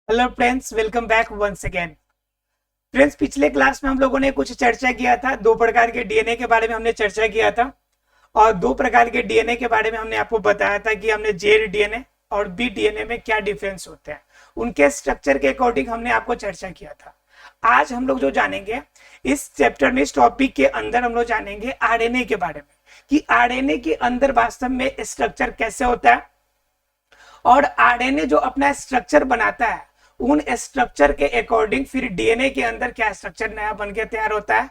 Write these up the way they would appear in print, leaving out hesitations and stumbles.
Hello friends, welcome back once again. Friends, पिछले class में हम लोगों ने कुछ चर्चा किया था। दो प्रकार के डीएनए के बारे में हमने चर्चा किया था और दो प्रकार के डीएनए के बारे में हमने आपको बताया था कि हमने जेड डीएनए और बी डीएनए में क्या डिफरेंस होते हैं, उनके स्ट्रक्चर के अकॉर्डिंग हमने आपको चर्चा किया था। आज हम लोग जो जानेंगे इस चैप्टर में, इस टॉपिक के अंदर हम लोग जानेंगे आरएनए के बारे में कि आरएनए के अंदर वास्तव में स्ट्रक्चर कैसे होता है और आरएनए जो अपना स्ट्रक्चर बनाता है उन स्ट्रक्चर के अकॉर्डिंग फिर डीएनए के अंदर क्या स्ट्रक्चर नया बन के तैयार होता है।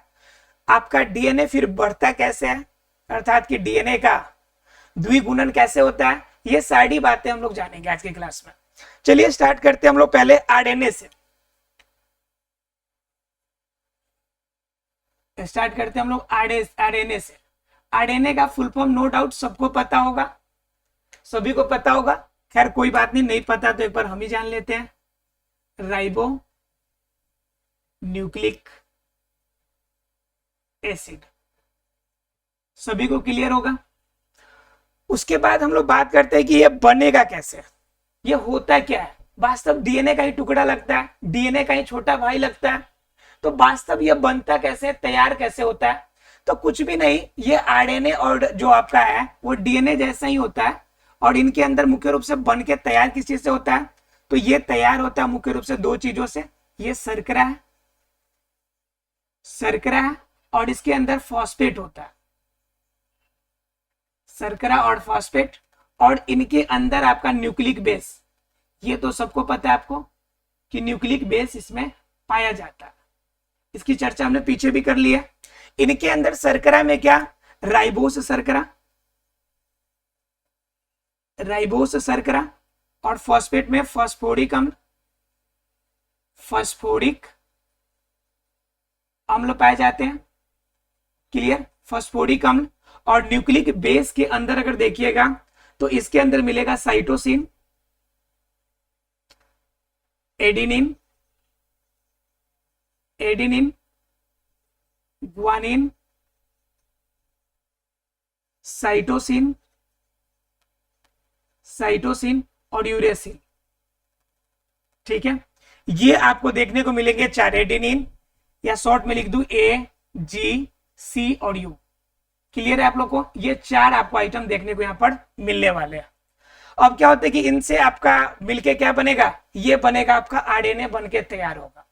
आपका डीएनए फिर बढ़ता कैसे है, अर्थात कि डीएनए का द्विगुणन कैसे होता है, ये सारी बातें हम लोग जानेंगे आज की क्लास में। चलिए स्टार्ट करते हैं हम लोग पहले आरएनए से। स्टार्ट करते हैं हम लोग आरएनए से। आरएनए का फुल फॉर्म नो डाउट सबको पता होगा, सभी को पता होगा। खैर कोई बात नहीं पता तो एक बार हम ही जान लेते हैं। राइबो न्यूक्लिक एसिड, सभी को क्लियर होगा। उसके बाद हम लोग बात करते हैं कि ये बनेगा कैसे, ये होता क्या है। वास्तव डीएनए का ही टुकड़ा लगता है, डीएनए का ही छोटा भाई लगता है, तो वास्तव ये बनता कैसे, तैयार कैसे होता है। तो कुछ भी नहीं, ये आरएनए और जो आपका है वो डीएनए जैसा ही होता है और इनके अंदर मुख्य रूप से बन के तैयार किस चीज से होता है, तो ये तैयार होता है मुख्य रूप से दो चीजों से। ये शर्करा है, शर्करा है और इसके अंदर फॉस्फेट होता है, शर्करा और फॉस्फेट, और इनके अंदर आपका न्यूक्लिक बेस। ये तो सबको पता है आपको कि न्यूक्लिक बेस इसमें पाया जाता है, इसकी चर्चा हमने पीछे भी कर लिया। इनके अंदर शर्करा में क्या, राइबोस शर्करा, राइबोस शर्करा, और फॉस्फेट में फॉस्फोरिक अम्ल, फॉस्फोरिक अम्ल पाए जाते हैं। क्लियर, फॉस्फोरिक अम्ल। और न्यूक्लिक बेस के अंदर अगर देखिएगा तो इसके अंदर मिलेगा cytosine, adenine, adenine, guanine, cytosine, cytosine और यूरेसिल। ठीक है, ये आपको देखने को मिलेंगे चार, एडेनिन या शॉर्ट में लिख दूं AGC और U। क्लियर है आप लोग को, ये चार आपको आइटम देखने को यहां पर मिलने वाले हैं। अब क्या होता है कि इनसे आपका मिलके क्या बनेगा, ये बनेगा आपका आरएनए बन के तैयार होगा।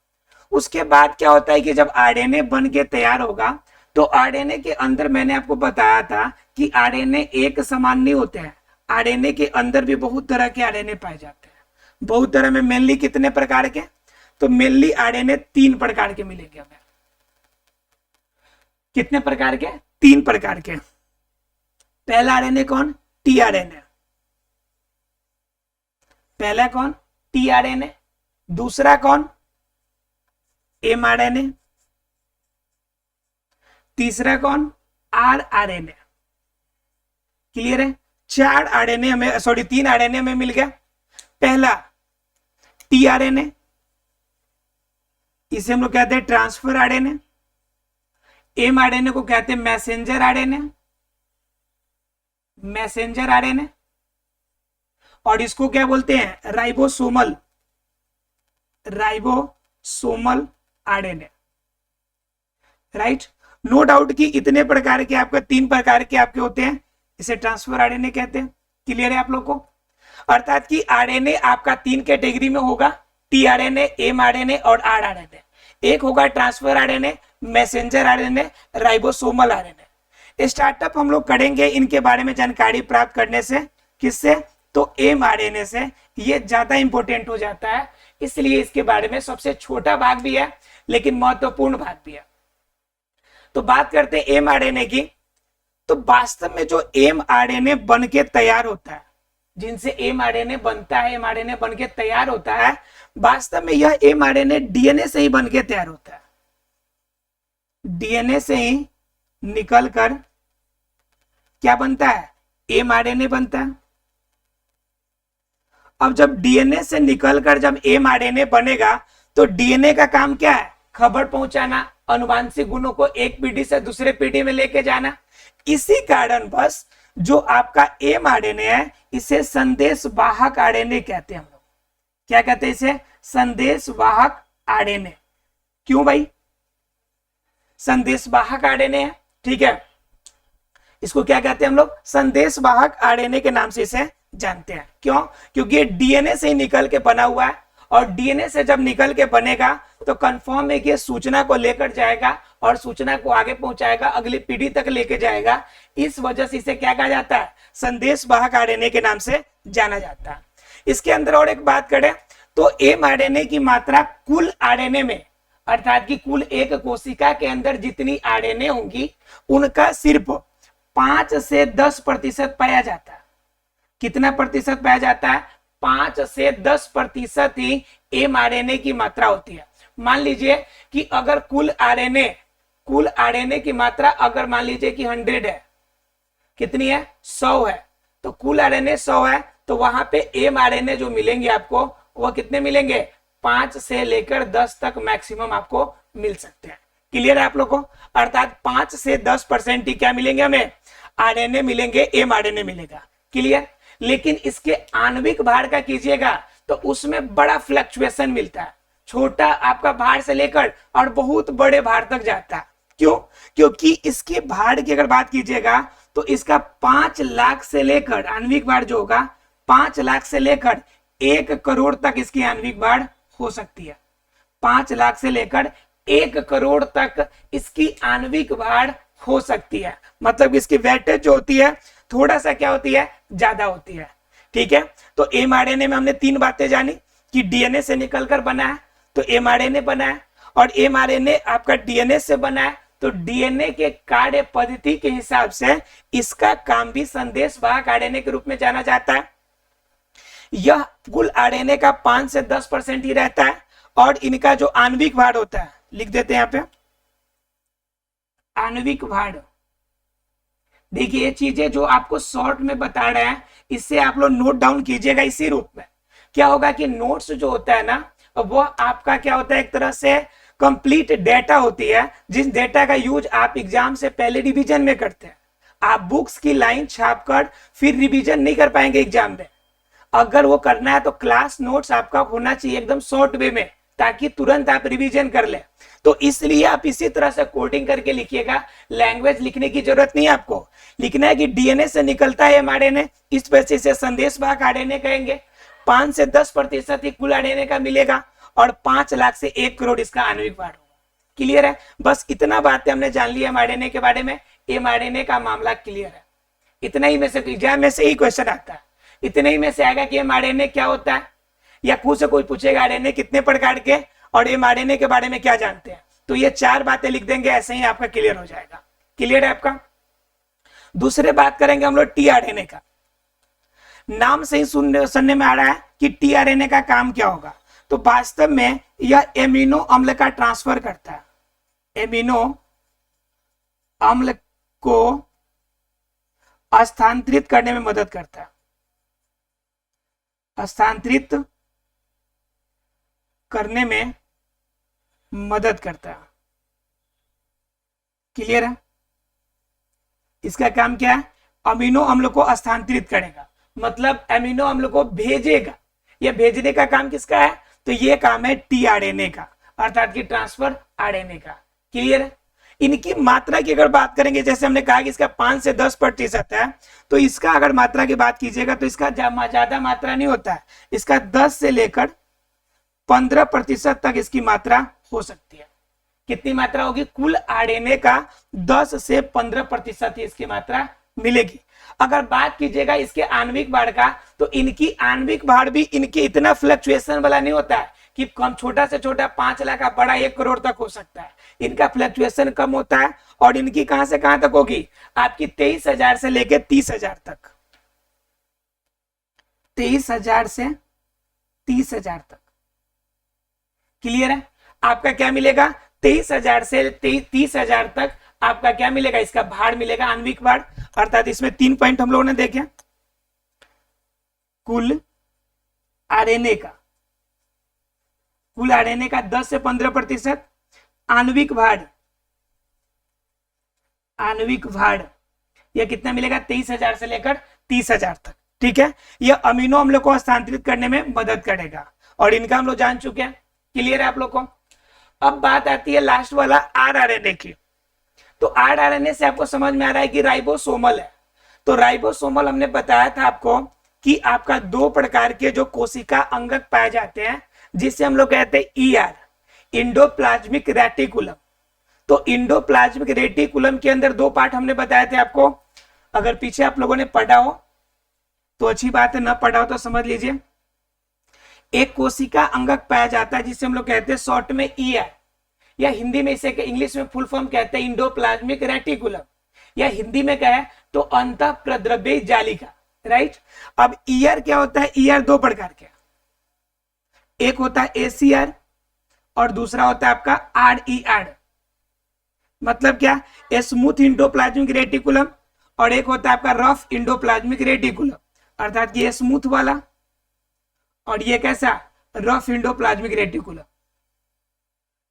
उसके बाद क्या होता है कि जब आरएनए बन के तैयार होगा तो आरएनए के अंदर मैंने आपको बताया था कि आरएनए एक समान नहीं होते हैं, आरएनए के अंदर भी बहुत तरह के आरएनए पाए जाते हैं। बहुत तरह में मेनली कितने प्रकार के, तो मेनली आरएनए 3 प्रकार के मिलेंगे हमें। कितने प्रकार के, 3 प्रकार के। पहला आरएनए कौन, टीआरएनए। पहला कौन, टीआरएनए। दूसरा कौन, एमआरएनए। तीसरा कौन, आरआरएनए। क्लियर है, 4 आरएनए हमें, सॉरी 3 आरएनए हमें मिल गया। पहला टीआरएनए, इसे हम लोग कहते हैं ट्रांसफर आरएनए। एमआरएनए को कहते हैं मैसेंजर आरएनए, मैसेंजर आरएनए। और इसको क्या बोलते हैं, ribosomal, ribosomal RNA. Right, no doubt कि इतने प्रकार के आपके 3 प्रकार के आपके होते हैं, इसे ट्रांसफर आरएनए कहते हैं। क्लियर है आप लोग को, अर्थात कि आरएनए आपका 3 कैटेगरी में होगा, टीआरएनए, एमआरएनए और आरआरएनए। एक होगा transfer RNA, messenger RNA, ribosomal RNA. Startup हम लोग करेंगे इनके बारे में जानकारी प्राप्त करने से, किससे, तो एमआरएनए से। ये ज्यादा इंपॉर्टेंट हो जाता है, इसलिए इसके बारे में सबसे छोटा भाग भी है लेकिन महत्वपूर्ण भाग भी है। तो बात करते हैं एमआरएनए की। तो वास्तव में जो एमआरएनए बन के तैयार होता है, जिनसे एमआरएनए बनता है, एमआरएनए बन के तैयार होता है, वास्तव में यह एमआरएनए डीएनए से ही बन के तैयार होता है। डीएनए से ही निकल कर क्या बनता है, एमआरएनए बनता है। अब जब डीएनए से निकलकर जब एमआरएनए बनेगा तो डीएनए का काम क्या है, खबर पहुंचाना, अनुवांशिक गुणों को एक पीढ़ी से दूसरे पीढ़ी में लेके जाना। इसी कारण बस जो आपका एमआरएनए है इसे संदेश वाहक आरएनए कहते हैं हम लोग। क्या कहते हैं इसे, संदेशवाहक आरएनए। क्यों भाई? संदेशवाहक आरएनए है, ठीक है, इसको क्या कहते हैं हम लोग? संदेशवाहक आरएनए के नाम से इसे जानते हैं। क्यों? क्योंकि ये डीएनए से ही निकल के बना हुआ है, और डीएनए से जब निकल के बनेगा तो कंफर्म है कि ये सूचना को लेकर जाएगा और सूचना को आगे पहुंचाएगा, अगली पीढ़ी तक लेके जाएगा। इस वजह से इसे क्या कहा जाता है? संदेशवाहक आरएनए के नाम से जाना जाता है। इसके अंदर और एक बात करें तो एमआरएनए की मात्रा कुल आरएनए में, अर्थात कि कुल एक कोशिका के अंदर जितनी आरएनए होंगी उनका सिर्फ 5 से 10% पाया जाता है। कितना प्रतिशत पाया जाता है? 5 से 10% ही एमआरएनए की मात्रा होती है। मान लीजिए कि अगर कुल आरएनए की मात्रा अगर मान लीजिए कि 100 है, कितनी है? 100 है, तो कुल आरएनए 100 है, तो वहां पे एमआरएनए जो मिलेंगे आपको वो कितने मिलेंगे? 5 से लेकर 10 तक मैक्सिमम आपको मिल सकते हैं। क्लियर है आप लोग को? अर्थात 5 से 10% ही क्या मिलेंगे हमें? आरएनए मिलेंगे, एमआरएनए मिलेगा। क्लियर? लेकिन इसके आणविक भार का कीजिएगा तो उसमें बड़ा फ्लक्चुएशन मिलता है, छोटा आपका भार से लेकर और बहुत बड़े भार तक जाता है। क्यों? क्योंकि इसके भार की अगर बात कीजिएगा तो इसका 5 लाख से लेकर आणविक भार जो होगा 5 लाख से लेकर 1 करोड़ तक इसकी आणविक भार हो सकती है। 5 लाख से लेकर 1 करोड़ तक इसकी आणविक भार हो सकती है। मतलब इसकी वेटेज जो होती है थोड़ा सा क्या होती है? ज्यादा होती है। ठीक है, तो एमआरएनए में हमने 3 बातें जानी कि डीएनए से निकलकर बना है तो एमआरएनए बना है, और एमआरएनए आपका डीएनए से बना है तो डीएनए के कार्य पद्धति के हिसाब से इसका काम भी संदेशवाहक आरएनए के रूप में जाना जाता है। यह कुल आरएनए का 5 से 10% ही रहता है, और इनका जो आणविक भार होता है, लिख देते हैं यहाँ पे आणविक भार। देखिए ये चीजें जो आपको शॉर्ट में बता रहे हैं इससे आप लोग नोट डाउन कीजिएगा इसी रूप में। क्या होगा कि नोट्स जो होता है ना वो आपका क्या होता है? एक तरह से कंप्लीट डेटा होती है, जिस डेटा का यूज आप एग्जाम से पहले रिवीजन में करते हैं। आप बुक्स की लाइन छापकर फिर रिवीजन नहीं कर पाएंगे एग्जाम में। अगर वो करना है तो क्लास नोट्स आपका होना चाहिए एकदम शॉर्ट वे में, ताकि तुरंत आप रिवीजन कर ले। तो इसलिए आप इसी तरह से कोडिंग करके लिखिएगा, लैंग्वेज लिखने की जरूरत नहीं है आपको। लिखना है कि डीएनए से निकलता है एमआरएनए, इस वजह से संदेशवाहक आरएनए कहेंगे। 5 से 10% ही कुल आरएनए का मिलेगा, और 5 लाख से 1 करोड़ इसका आणविक भार होगा। क्लियर है? बस इतना बातें हमने जान ली एमआरएनए के बारे में। एमआरएनए का मामला क्लियर है। इतना ही में से एग्जाम में से ही क्वेश्चन आता है, इतने ही में से आएगा कि एमआरएनए क्या होता है, या खुद से कोई पूछेगा आरएनए कितने प्रकार के और एमआरएनए के बारे में क्या जानते हैं, तो ये 4 बातें लिख देंगे, ऐसे ही आपका क्लियर हो जाएगा। क्लियर है आपका? दूसरे बात करेंगे हम लोग टीआरएनए का। नाम से ही सुनने में आ रहा है कि टीआरएनए का काम क्या होगा, तो वास्तव में यह एमिनो अम्ल का ट्रांसफर करता है। एमिनो अम्ल को स्थानांतरित करने में मदद करता है, स्थानांतरित करने में मदद करता है। क्लियर है? इसका काम क्या है? अमीनो अम्ल को स्थानांतरित करेगा, मतलब अमीनो अम्ल को भेजेगा। यह भेजने का काम किसका है? तो ये काम है टीआरएनए का, अर्थात कि ट्रांसफर आरएनए का। क्लियर है? इनकी मात्रा की अगर बात करेंगे, जैसे हमने कहा कि इसका 5 से 10% है, तो इसका अगर मात्रा की बात कीजिएगा तो इसका ज्यादा मात्रा नहीं होता है। इसका 10 से लेकर 15% तक इसकी मात्रा हो सकती है। कितनी मात्रा होगी? कुल आरएनए का 10 से 15% ही इसकी मात्रा मिलेगी। अगर बात कीजिएगा इसके आणविक भार का, तो इनकी आणविक भार भी इनके इतना फ्लक्चुएशन वाला नहीं होता है कि कम, छोटा से छोटा 5 लाख का, बड़ा 1 करोड़ तक हो सकता है। इनका फ्लक्चुएशन कम होता है, और इनकी कहां से कहां तक होगी? आपकी 23,000 से लेकर 30,000 तक। 23,000 से 30,000 तक। क्लियर है? आपका क्या मिलेगा? 23,000 से 30,000 तक आपका क्या मिलेगा? इसका भार मिलेगा, आणविक भार। अर्थात इसमें 3 पॉइंट हम लोगों ने देखे। कुल आरएनए का 10 से 15%, आणविक भार यह कितना मिलेगा? 23,000 से लेकर 30,000 तक। ठीक है, यह अमीनो अम्ल को स्थानांतरित करने में मदद करेगा। और इनका हम लोग जान चुके हैं। क्लियर है आप लोग को? अब बात आती है लास्ट वाला आरआरएनए की। तो आरआरएनए से आपको समझ में आ रहा है कि राइबोसोमल है। तो राइबोसोमल हमने बताया था आपको कि आपका दो प्रकार के जो कोशिका अंगक पाए जाते हैं, जिसे हम लोग कहते हैं ईआर, इंडोप्लाज्मिक रेटिकुलम। तो इंडोप्लाज्मिक रेटिकुलम के अंदर दो पार्ट हमने बताए थे आपको। अगर पीछे आप लोगों ने पढ़ा हो तो अच्छी बात है, ना पढ़ा हो तो समझ लीजिए। एक कोशिका अंगक पाया जाता है जिसे हम लोग कहते हैं शॉर्ट में ईआर, या हिंदी में इसे इंग्लिश में फुल फॉर्म कहते हैं इंडोप्लाज्मिक रेटिकुलम, या हिंदी में कहे तो अंतः प्रद्रव्य जालिका। राइट। अब ईआर क्या होता है? ईआर दो प्रकार के, एक होता है एसीआर और दूसरा होता है आपका आरईआर। मतलब क्या? स्मूथ इंडोप्लाज्मिक रेटिकुलम, और एक होता है आपका रफ इंडोप्लाज्मिक रेटिकुलम, अर्थात ये स्मूथ वाला और ये कैसा? Rough endoplasmic reticulum.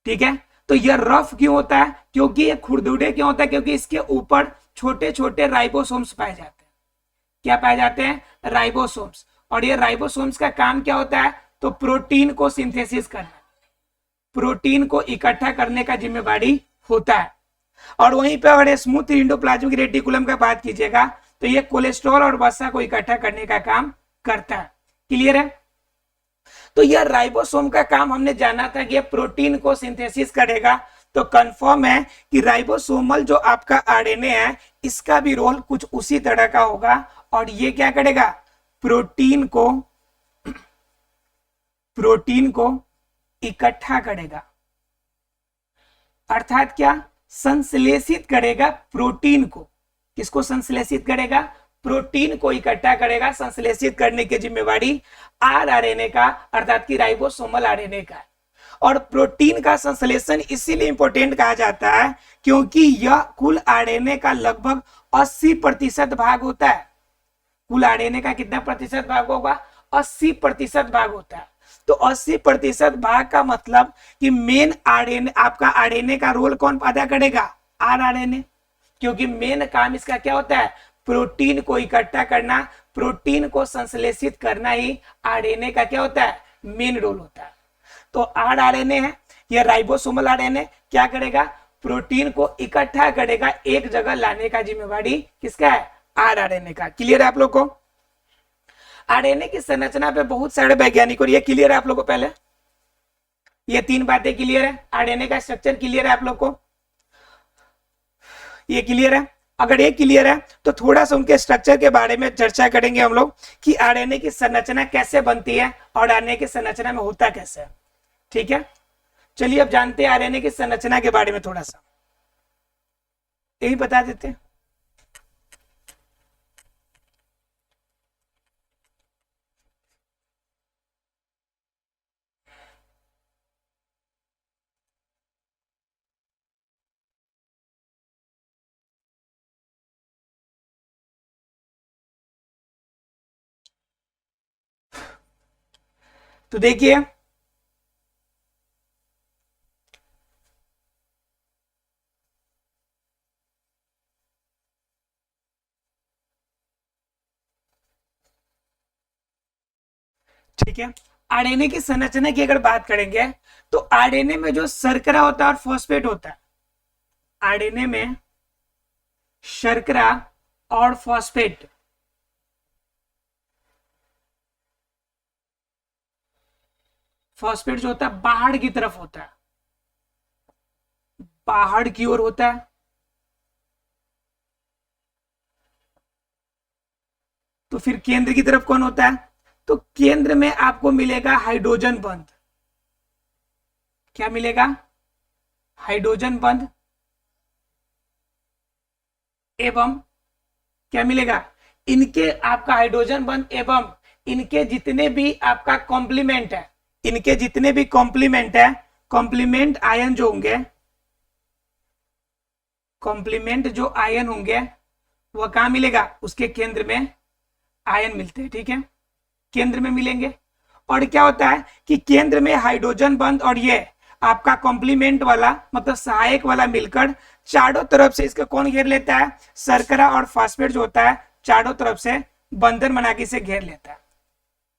ठीक है। तो ये रफ क्यों होता है? क्योंकि ये खुरदुरे क्यों होता है? क्योंकि इसके ऊपर छोटे छोटे राइबोसोम्स पाए जाते हैं। क्या पाए जाते हैं? राइबोसोम्स। और ये राइबोसोम्स का काम क्या होता है? तो प्रोटीन को सिंथेसिस करना, प्रोटीन को इकट्ठा करने का जिम्मेवारी होता है। और वहीं पे अगर स्मूथ इंडोप्लाज्मिक रेटिकुलम का बात कीजिएगा तो ये कोलेस्ट्रॉल और वसा को इकट्ठा करने का काम करता है। क्लियर है? तो यह राइबोसोम का काम हमने जाना था कि यह प्रोटीन को सिंथेसिस करेगा। तो कंफर्म है कि राइबोसोमल जो आपका आरएनए है इसका भी रोल कुछ उसी तरह का होगा, और ये क्या करेगा? प्रोटीन को इकट्ठा करेगा, अर्थात क्या? संश्लेषित करेगा प्रोटीन को। किसको संश्लेषित करेगा? प्रोटीन को इकट्ठा करेगा। संश्लेषित करने की जिम्मेवारी आरआरएनए का, अर्थात कि राइबोसोमल आरएनए का। और प्रोटीन का संश्लेषण इसीलिए इंपॉर्टेंट कहा जाता है क्योंकि यह कुल आरएनए का लगभग 80% भाग होता है। कुल आरएनए का कितना प्रतिशत भाग होगा? 80% भाग होता है। तो 80% भाग का मतलब कि मेन आरएनए, आपका आरएनए का रोल कौन अदा करेगा? आरआरएनए। क्योंकि मेन काम इसका क्या होता है? प्रोटीन को इकट्ठा करना, प्रोटीन को संश्लेषित करना ही आरएनए का क्या होता है? मेन रोल होता है। तो आरआरएनए है, यह राइबोसोमल आरएनए क्या करेगा? प्रोटीन को इकट्ठा करेगा, एक जगह लाने का जिम्मेवारी किसका है? आरआरएनए का। क्लियर है आप लोग को? आरएनए की संरचना पे बहुत सारे वैज्ञानिक, और ये क्लियर है आप लोग को? पहले ये तीन बातें क्लियर है? आरएनए का स्ट्रक्चर क्लियर है आप लोग को? ये क्लियर है? अगर ये क्लियर है तो थोड़ा सा उनके स्ट्रक्चर के बारे में चर्चा करेंगे हम लोग कि आरएनए की संरचना कैसे बनती है और आरएनए की संरचना में होता कैसे है। ठीक है, चलिए अब जानते हैं आरएनए की संरचना के बारे में थोड़ा सा, यही बता देते हैं। तो देखिए ठीक है, आरएनए की संरचना की अगर बात करेंगे तो आरएनए में जो शर्करा होता है और फॉस्फेट होता है, आरएनए में शर्करा और फॉस्फेट, फॉस्फेट जो होता है बाहर की तरफ होता है, बाहर की ओर होता है। तो फिर केंद्र की तरफ कौन होता है? तो केंद्र में आपको मिलेगा हाइड्रोजन बंध। क्या मिलेगा? हाइड्रोजन बंध। एवं क्या मिलेगा? इनके आपका हाइड्रोजन बंध एवं इनके जितने भी आपका कॉम्प्लीमेंट है, इनके जितने भी कॉम्प्लीमेंट है, कॉम्प्लीमेंट आयन जो होंगे, कॉम्प्लीमेंट जो आयन होंगे वह कहां मिलेगा? उसके केंद्र में आयन मिलते हैं। ठीक है, केंद्र में मिलेंगे। और क्या होता है कि केंद्र में हाइड्रोजन बंध और ये आपका कॉम्प्लीमेंट वाला मतलब सहायक वाला मिलकर चारों तरफ से इसका कौन घेर लेता है? शर्करा और फास्फेट जो होता है चारों तरफ से बंधन बना के इसे घेर लेता है।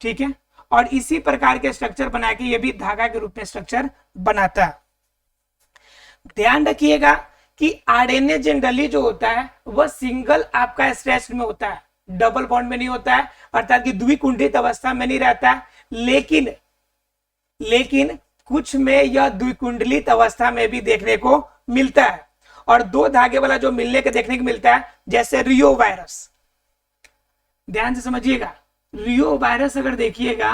ठीक है, और इसी प्रकार के स्ट्रक्चर बना के ये भी धागा के रूप में स्ट्रक्चर बनाता है। ध्यान रखिएगा कि आरएनए जनरली जो होता है वह सिंगल आपका स्ट्रेच में होता है, डबल बॉन्ड में नहीं होता है, अर्थात कि द्विकुंडित अवस्था में नहीं रहता है। लेकिन कुछ में यह द्विकुंडलित अवस्था में भी देखने को मिलता है। और दो धागे वाला जो मिलने के देखने को मिलता है, जैसे रियो वायरस, ध्यान से समझिएगा, रियो वायरस अगर देखिएगा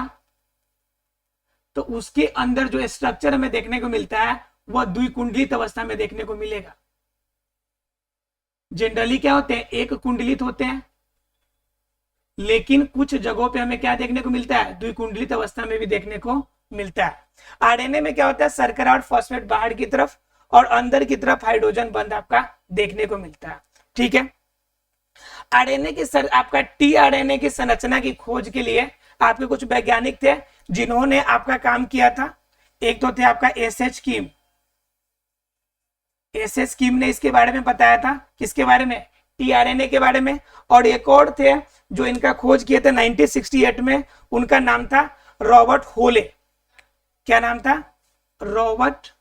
तो उसके अंदर जो स्ट्रक्चर हमें देखने को मिलता है वह द्विकुंडलित अवस्था में देखने को मिलेगा। जनरली क्या होते हैं, एक कुंडलित होते हैं, लेकिन कुछ जगहों पे हमें क्या देखने को मिलता है, द्विकुंडलित अवस्था में भी देखने को मिलता है। आरएनए में क्या होता है, शर्करा और फॉस्फेट बाहर की तरफ और अंदर की तरफ हाइड्रोजन बंध आपका देखने को मिलता है। ठीक है, आरएनए की आपका टीआरएनए की संरचना की खोज के लिए आपके कुछ वैज्ञानिक थे जिन्होंने आपका काम किया था। एक तो थे आपका एसएच कीम, एसएच कीम ने इसके बारे में बताया था, किसके बारे में, टीआरएनए के बारे में। और एक और थे जो इनका खोज किए थे 1968 में, उनका नाम था रॉबर्ट होले। क्या नाम था, रॉबर्ट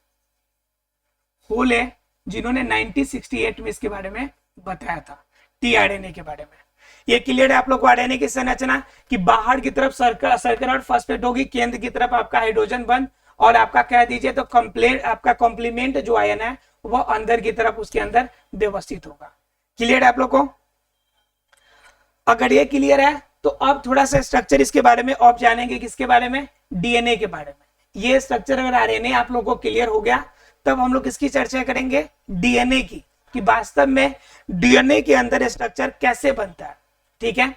होले, जिन्होंने 1968 में इसके बारे में बताया था, टीआरएनए के बारे में। ये क्लियर है आप लोग को आरएनए की संरचना कि बाहर की तरफ शर्करा और फॉस्फेट होगी, केंद्र की तरफ आपका हाइड्रोजन बंध, और आपका कह दीजिए तो कंप्लीट आपका कॉम्प्लीमेंट जो आयन है वह अंदर की तरफ उसके अंदर व्यवस्थित होगा। क्लियर है आप लोग को? अगर ये क्लियर है तो अब थोड़ा सा स्ट्रक्चर इसके बारे में आप जानेंगे, किसके बारे में, डीएनए के बारे में। ये स्ट्रक्चर अगर आरएनए आप लोगों को क्लियर हो गया तब हम लोग किसकी चर्चा करेंगे, डीएनए की, कि वास्तव में डीएनए के अंदर स्ट्रक्चर कैसे बनता है। ठीक है,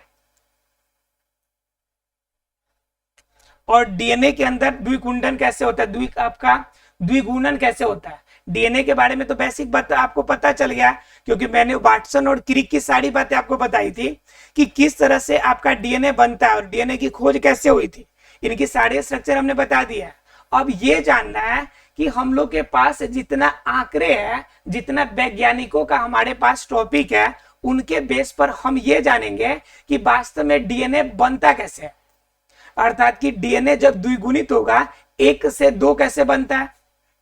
और डीएनए के अंदर द्विकुंडन कैसे होता है, आपका द्विगुणन कैसे होता है। डीएनए के बारे में तो बेसिक बात आपको पता चल गया, क्योंकि मैंने वाटसन और क्रिक की सारी बातें आपको बताई थी कि किस तरह से आपका डीएनए बनता है और डीएनए की खोज कैसे हुई थी। इनकी सारे स्ट्रक्चर हमने बता दिया है। अब ये जानना है कि हम लोग के पास जितना आंकड़े हैं, जितना वैज्ञानिकों का हमारे पास टॉपिक है, उनके बेस पर हम ये जानेंगे कि वास्तव में डीएनए बनता कैसे है। अर्थात कि डीएनए जब द्विगुणित होगा, 1 से 2 कैसे बनता है।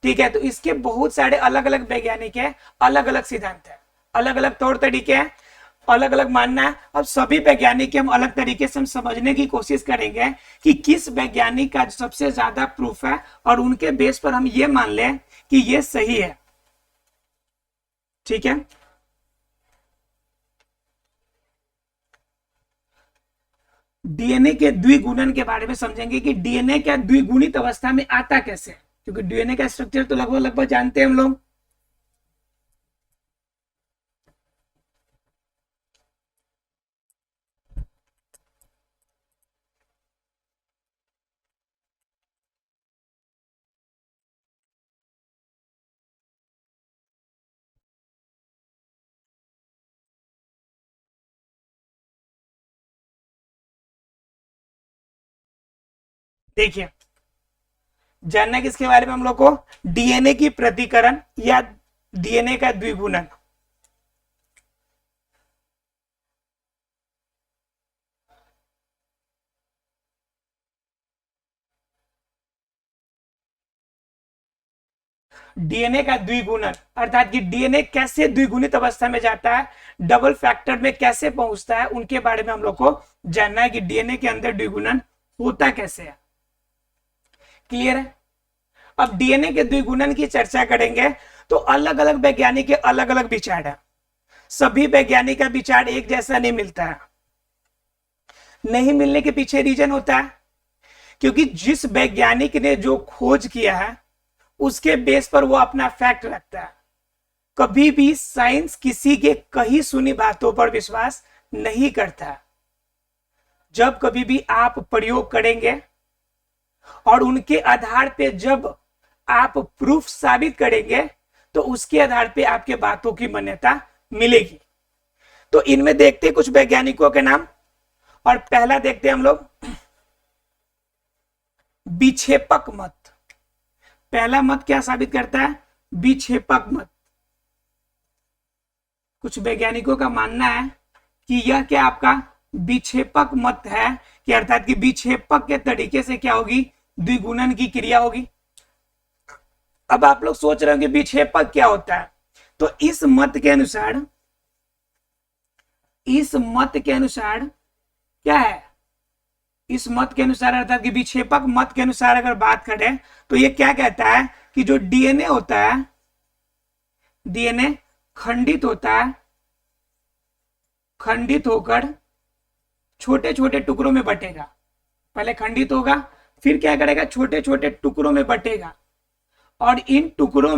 ठीक है, तो इसके बहुत सारे अलग अलग वैज्ञानिक है, अलग अलग सिद्धांत है, अलग अलग तौर तरीके हैं, अलग अलग मानना है। अब सभी वैज्ञानिक हम अलग तरीके से हम समझने की कोशिश करेंगे कि किस वैज्ञानिक का सबसे ज्यादा प्रूफ है, और उनके बेस पर हम ये मान लें कि ये सही है। ठीक है, डीएनए के द्विगुणन के बारे में समझेंगे कि डीएनए क्या द्विगुणित अवस्था में आता कैसे, क्योंकि डीएनए का स्ट्रक्चर तो लगभग जानते हैं हम लोग। देखिए, जानना किसके बारे में हम लोग को, डीएनए की प्रतिकरण या डीएनए का द्विगुणन। डीएनए का द्विगुणन अर्थात कि डीएनए कैसे द्विगुणित अवस्था में जाता है, डबल फैक्टर में कैसे पहुंचता है, उनके बारे में हम लोग को जानना है कि डीएनए के अंदर द्विगुणन होता कैसे है। क्लियर है? अब डीएनए के द्विगुणन की चर्चा करेंगे तो अलग अलग वैज्ञानिक के अलग अलग विचार है। सभी वैज्ञानिक का विचार एक जैसा नहीं मिलता है। नहीं मिलने के पीछे रीजन होता है क्योंकि जिस वैज्ञानिक ने जो खोज किया है उसके बेस पर वो अपना फैक्ट रखता है। कभी भी साइंस किसी के कही सुनी बातों पर विश्वास नहीं करता। जब कभी भी आप प्रयोग करेंगे और उनके आधार पे जब आप प्रूफ साबित करेंगे तो उसके आधार पे आपके बातों की मान्यता मिलेगी। तो इनमें देखते हैं कुछ वैज्ञानिकों के नाम, और पहला देखते हैं हम लोग विक्षेपक मत। पहला मत क्या साबित करता है, विक्षेपक मत। कुछ वैज्ञानिकों का मानना है कि यह क्या आपका विक्षेपक मत है कि अर्थात कि विक्षेपक के तरीके से क्या होगी, द्विगुणन की क्रिया होगी। अब आप लोग सोच रहे हो कि विक्षेपक क्या होता है, तो इस मत के अनुसार क्या है, इस मत के अनुसार अर्थात कि विक्षेपक मत के अनुसार अगर बात करें तो ये क्या कहता है कि जो डीएनए होता है, डीएनए खंडित होता है, खंडित होकर छोटे छोटे टुकड़ों में बटेगा। पहले खंडित होगा, फिर क्या करेगा, छोटे छोटे टुकड़ों में बटेगा, और इन टुकड़ों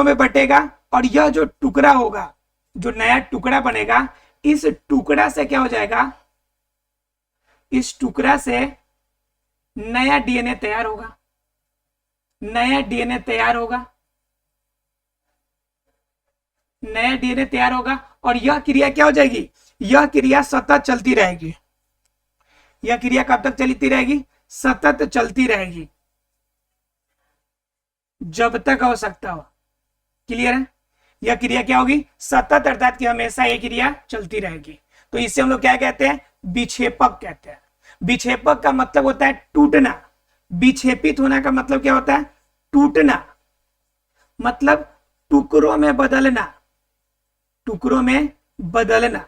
में बटेगा, और यह जो टुकड़ा होगा, जो नया टुकड़ा बनेगा, इस टुकड़ा से क्या हो जाएगा, इस टुकड़ा से नया डीएनए तैयार होगा, नया डीएनए तैयार होगा, नया डीएनए तैयार होगा। और यह क्रिया क्या हो जाएगी, यह क्रिया सतत चलती रहेगी। यह क्रिया कब तक चलती रहेगी, सतत चलती रहेगी, जब तक आवश्यकता हो। क्लियर है, यह क्रिया क्या होगी, सतत, अर्थात कि हमेशा यह क्रिया चलती रहेगी। तो इसे हम लोग क्या कहते हैं, विक्षेपक कहते हैं। विक्षेपक का मतलब होता है टूटना, विक्षेपित होना का मतलब क्या होता है, टूटना, मतलब टुकड़ों में बदलना, टुकड़ों में बदलना,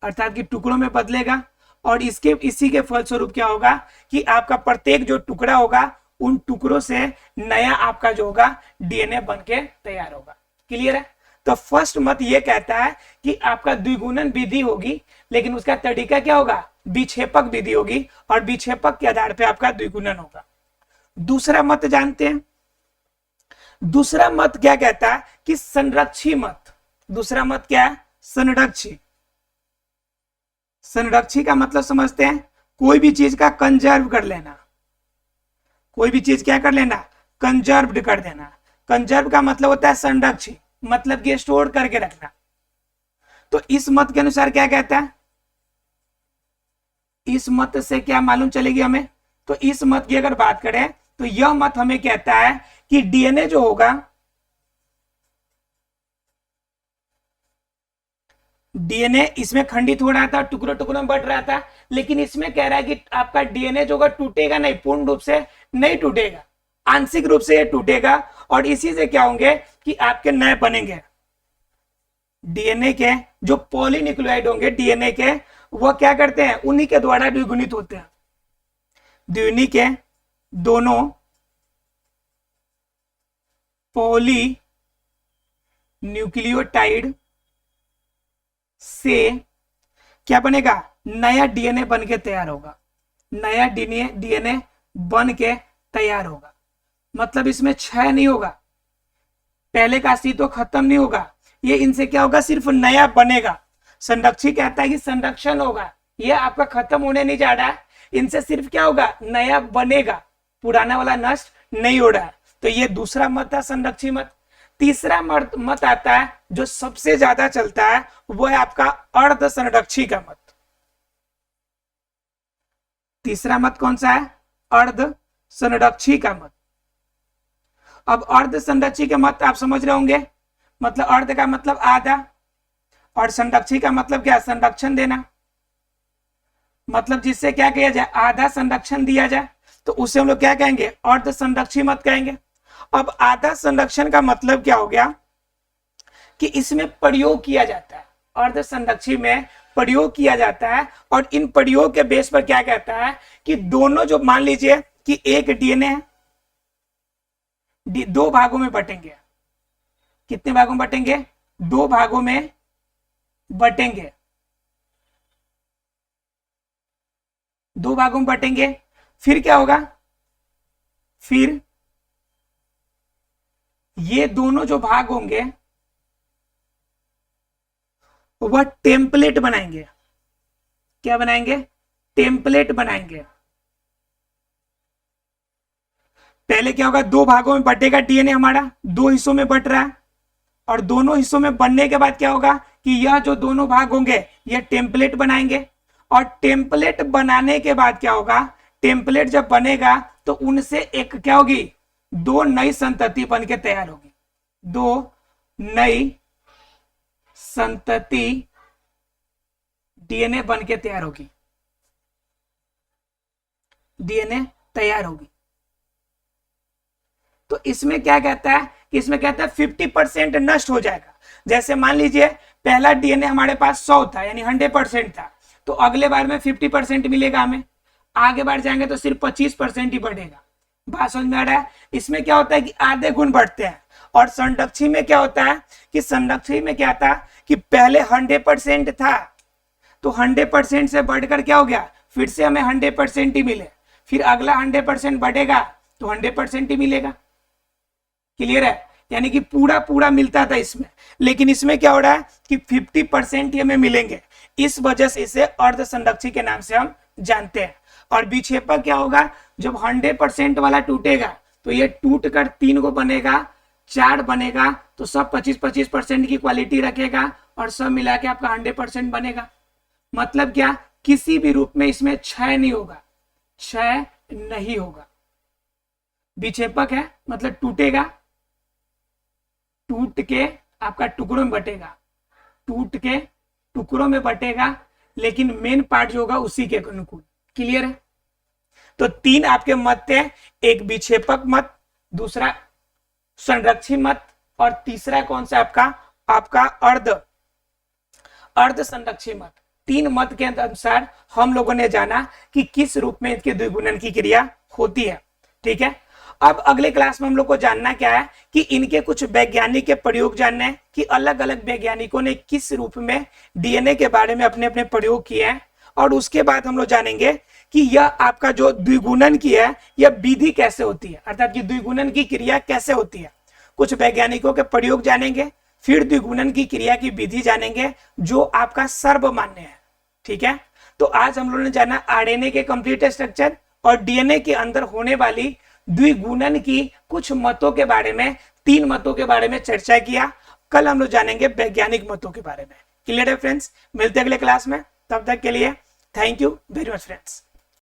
अर्थात कि टुकड़ों में बदलेगा। और इसी के फलस्वरूप क्या होगा कि आपका प्रत्येक जो टुकड़ा होगा, उन टुकड़ों से नया आपका जो होगा डीएनए बनके तैयार होगा। क्लियर है, तो फर्स्ट मत ये कहता है कि आपका द्विगुणन विधि होगी, लेकिन उसका तरीका क्या होगा, विक्षेपक विधि होगी, और विक्षेपक के आधार पे आपका द्विगुणन होगा। दूसरा मत जानते हैं, दूसरा मत क्या कहता है कि संरक्षी मत। दूसरा मत क्या है, संरक्षी। संरक्षी का मतलब समझते हैं, कोई भी चीज का कंजर्व कर लेना, कोई भी चीज क्या कर लेना, कंजर्व्ड कर देना। कंजर्व का मतलब होता है संरक्षी, मतलब कि स्टोर करके रखना। तो इस मत के अनुसार क्या कहता है, इस मत से क्या मालूम चलेगी हमें, तो इस मत की अगर बात करें तो यह मत हमें कहता है कि डीएनए जो होगा, डीएनए इसमें खंडित हो रहा था, टुकड़ों टुकड़ों में बढ़ रहा था, लेकिन इसमें कह रहा है कि आपका डीएनए जो होगा टूटेगा नहीं, पूर्ण रूप से नहीं टूटेगा, आंशिक रूप से ये टूटेगा, और इसी से क्या होंगे कि आपके नए बनेंगे। डीएनए के जो पॉलीन्यूक्लियोटाइड होंगे डीएनए के, वह क्या करते हैं, उन्हीं के द्वारा द्विगुणित होते हैं। द्विगुणी के दोनों पॉली न्यूक्लियोटाइड से क्या बनेगा, नया डीएनए बन के तैयार होगा, नया डीएनए बन के तैयार होगा। मतलब इसमें क्षय नहीं होगा, पहले का अस्तित्व तो खत्म नहीं होगा, ये इनसे क्या होगा, सिर्फ नया बनेगा। संरक्षी कहता है कि संरक्षण होगा, ये आपका खत्म होने नहीं जा रहा है, इनसे सिर्फ क्या होगा, नया बनेगा, पुराना वाला नष्ट नहीं हो रहा है। तो ये दूसरा मत है, संरक्षी मत। तीसरा मत आता है जो सबसे ज्यादा चलता है, वो है आपका अर्ध संरक्षी का मत। तीसरा मत कौन सा है, अर्ध संरक्षी का मत। अब अर्ध संरक्षी के मत आप समझ रहे होंगे, मतलब अर्ध का मतलब आधा, और संरक्षी का मतलब क्या, संरक्षण देना, मतलब जिससे क्या किया जाए, आधा संरक्षण दिया जाए, तो उसे हम लोग क्या कहेंगे, अर्ध संरक्षी मत कहेंगे। अब आधा संरक्षण का मतलब क्या हो गया कि इसमें प्रयोग किया जाता है, अर्ध संरक्षी में प्रयोग किया जाता है, और इन प्रयोग के बेस पर क्या कहता है कि दोनों जो, मान लीजिए कि एक डीएनए है, दो भागों में बटेंगे, कितने भागों में बटेंगे, दो भागों में बटेंगे, दो भागों में बटेंगे। फिर क्या होगा, फिर ये दोनों जो भाग होंगे वह टेम्पलेट बनाएंगे। क्या बनाएंगे, टेम्पलेट बनाएंगे। पहले क्या होगा, दो भागों में बटेगा डीएनए, हमारा दो हिस्सों में बट रहा है, और दोनों हिस्सों में बनने के बाद क्या होगा कि यह जो दोनों भाग होंगे यह टेम्पलेट बनाएंगे, और टेम्पलेट बनाने के बाद क्या होगा, टेम्पलेट जब बनेगा तो उनसे एक क्या होगी, दो नई संतति बन के तैयार होगी, दो नई संतति डीएनए बन के तैयार होगी, डीएनए तैयार होगी। तो इसमें क्या कहता है कि इसमें कहता है 50% नष्ट हो जाएगा। जैसे मान लीजिए पहला डीएनए हमारे पास 100 था, यानी 100% था, तो अगले बार में 50% मिलेगा हमें, आगे बढ़ जाएंगे तो सिर्फ 25% ही बढ़ेगा। बात समझ में आ रहा है? इसमें क्या होता है कि आधे गुण बढ़ते हैं। और संरक्षी में क्या होता है कि संरक्षी में क्या था कि पहले 100% था, तो 100% से बढ़कर क्या हो गया, फिर से हमें 100% ही मिले, फिर अगला 100% बढ़ेगा तो 100% ही मिलेगा। क्लियर है? यानी कि पूरा पूरा मिलता था इसमें, लेकिन इसमें क्या हो रहा है कि 50% ही हमें मिलेंगे। इस वजह से इसे अर्ध संरक्षी के नाम से हम जानते हैं। और विक्षेपक क्या होगा, जब 100% वाला टूटेगा तो ये टूट कर 3 को बनेगा, 4 बनेगा, तो सब 25-25% की क्वालिटी रखेगा और सब मिला के आपका 100% बनेगा। मतलब क्या, किसी भी रूप में इसमें क्षय नहीं होगा, क्षय नहीं होगा। विक्षेपक है मतलब टूटेगा, टूट के आपका टुकड़ों में बटेगा, टूट के टुकड़ों में बटेगा, लेकिन मेन पार्ट जो होगा उसी के अनुकूल। क्लियर है? तो 3 आपके मत थे, एक विक्षेपक मत, दूसरा संरक्षी मत, और तीसरा कौन सा आपका अर्ध संरक्षी मत। 3 मत के अनुसार हम लोगों ने जाना कि किस रूप में इसके द्विगुणन की क्रिया होती है। ठीक है, अब अगले क्लास में हम लोग को जानना क्या है कि इनके कुछ वैज्ञानिक के प्रयोग जानने हैं कि अलग अलग वैज्ञानिकों ने किस रूप में डीएनए के बारे में अपने अपने प्रयोग किए हैं। और उसके बाद हम लोग जानेंगे कि यह आपका जो द्विगुणन की है यह विधि कैसे होती है, अर्थात कि द्विगुणन की क्रिया कैसे होती है। कुछ वैज्ञानिकों के प्रयोग जानेंगे, फिर द्विगुणन की क्रिया की विधि जानेंगे जो आपका सर्वमान्य है। ठीक है, तो आज हम लोगों ने जाना आरएनए के कंप्लीट स्ट्रक्चर और डीएनए के अंदर होने वाली द्विगुणन की कुछ मतों के बारे में, 3 मतों के बारे में चर्चा किया। कल हम लोग जानेंगे वैज्ञानिक मतों के बारे में। क्लियर है फ्रेंड्स? मिलते हैं अगले क्लास में, तब तक के लिए thank you very much friends.